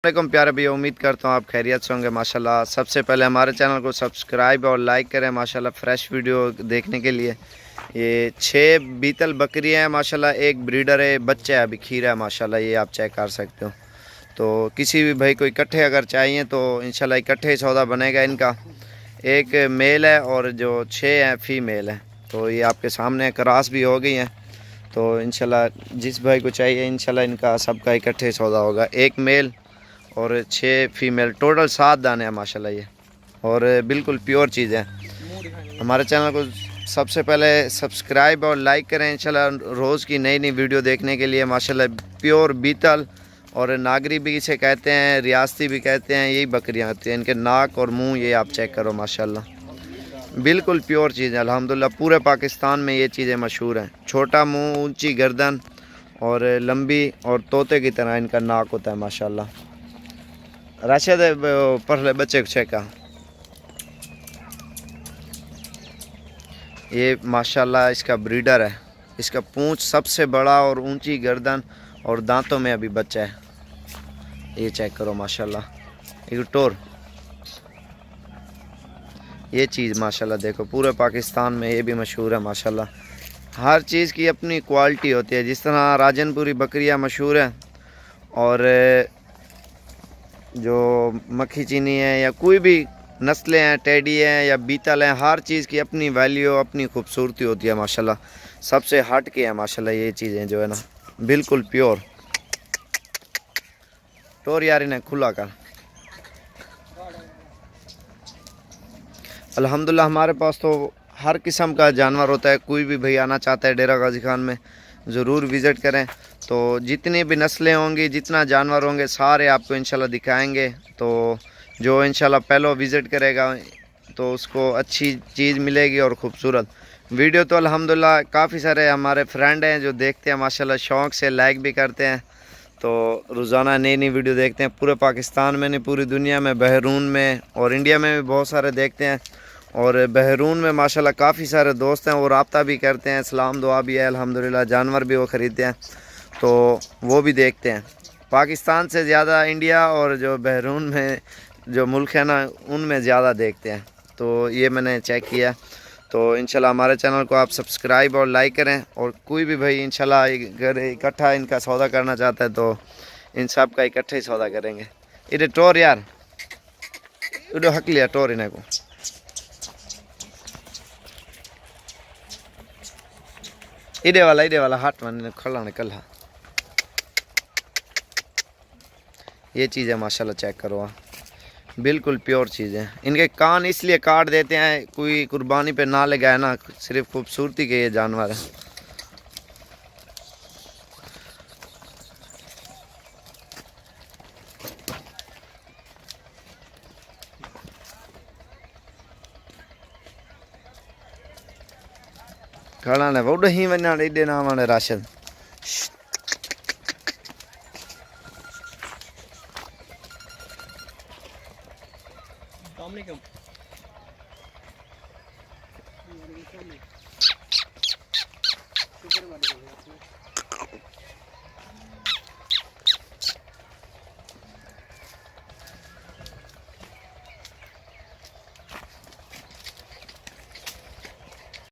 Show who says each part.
Speaker 1: वालेकुम प्यारे भैया, उम्मीद करता हूँ आप खैरियत से होंगे माशाल्लाह। सबसे पहले हमारे चैनल को सब्सक्राइब और लाइक करें माशाल्लाह फ्रेश वीडियो देखने के लिए। ये 6 बीतल बकरियाँ हैं माशाल्लाह, एक ब्रीडर है, बच्चा है अभी खीरा है माशाल्लाह, ये आप चेक कर सकते हो। तो किसी भी भाई को इकट्ठे अगर चाहिए तो इंशाल्लाह इकट्ठे सौदा बनेगा इनका। एक मेल है और जो 6 हैं फीमेल है। तो ये आपके सामने क्रॉस भी हो गई हैं। तो इंशाल्लाह जिस भाई को चाहिए इंशाल्लाह इनका सबका इकट्ठे सौदा होगा। एक मेल और 6 फीमेल, टोटल 7 दाने हैं माशाल्लाह ये, और बिल्कुल प्योर चीज़ है। हमारे चैनल को सबसे पहले सब्सक्राइब और लाइक करें इंशाल्लाह रोज़ की नई नई वीडियो देखने के लिए माशाल्लाह। प्योर बीतल और नागरी भी इसे कहते हैं, रियासती भी कहते हैं, यही बकरियां होती हैं। इनके नाक और मुंह ये आप चेक करो माशाल्लाह, बिल्कुल प्योर चीज़ है अल्हम्दुलिल्लाह। पूरे पाकिस्तान में ये चीज़ें मशहूर हैं। छोटा मुँह, ऊँची गर्दन और लंबी, और तोते की तरह इनका नाक होता है माशाल्लाह। राशिद पहले बच्चे को चेका, ये माशाल्लाह इसका ब्रीडर है। इसका पूंछ सबसे बड़ा और ऊंची गर्दन और दांतों में अभी बच्चा है, ये चेक करो माशाल्लाह। एक टोर, ये चीज़ माशाल्लाह देखो, पूरे पाकिस्तान में ये भी मशहूर है माशाल्लाह। हर चीज़ की अपनी क्वालिटी होती है। जिस तरह राजनपुरी बकरियां मशहूर है, और जो मक्खी चीनी है या कोई भी नस्लें हैं, टेडी हैं या बीतल हैं, हर चीज़ की अपनी वैल्यू, अपनी खूबसूरती होती है माशाल्लाह। सबसे हट के है माशाल्लाह ये चीज़ें जो है ना, बिल्कुल प्योर। टोर यार इन्हें खुला कर। अल्हम्दुलिल्लाह हमारे पास तो हर किस्म का जानवर होता है। कोई भी भाई आना चाहता है डेरा गाजी खान में, ज़रूर विज़िट करें। तो जितनी भी नस्लें होंगी, जितना जानवर होंगे, सारे आपको इंशाल्लाह दिखाएंगे। तो जो इंशाल्लाह पहले विज़िट करेगा तो उसको अच्छी चीज़ मिलेगी और ख़ूबसूरत वीडियो। तो अल्हम्दुलिल्लाह काफ़ी सारे हमारे फ्रेंड हैं जो देखते हैं माशाल्लाह, शौक़ से लाइक भी करते हैं। तो रोज़ाना नई नई वीडियो देखते हैं। पूरे पाकिस्तान में नहीं, पूरी दुनिया में, बहरून में और इंडिया में भी बहुत सारे देखते हैं। और बहरून में माशाल्लाह काफ़ी सारे दोस्त हैं, वो रब्ता भी करते हैं, सलाम दुआ भी है अल्हम्दुलिल्लाह। जानवर भी वो ख़रीदते हैं तो वो भी देखते हैं। पाकिस्तान से ज़्यादा इंडिया और जो बहरून में जो मुल्क है ना, उनमें ज़्यादा देखते हैं। तो ये मैंने चेक किया। तो इंशाल्लाह हमारे चैनल को आप सब्सक्राइब और लाइक करें। और कोई भी भाई इंशाल्लाह अगर इकट्ठा इनका सौदा करना चाहता है तो इन सब का इकट्ठे ही सौदा करेंगे। इधर टोर यार, इधर हक लिया टोर इन्हें को। इधे वाला हाथ में खड़ा निकल। ये चीज़ है माशाल्लाह, चेक करो आप, बिल्कुल प्योर चीज़ है। इनके कान इसलिए काट देते हैं, कोई कुर्बानी पे ना लगाए ना, सिर्फ खूबसूरती के ये जानवर है। खड़ा ने वो ही वना एडे ना वाले राशिद।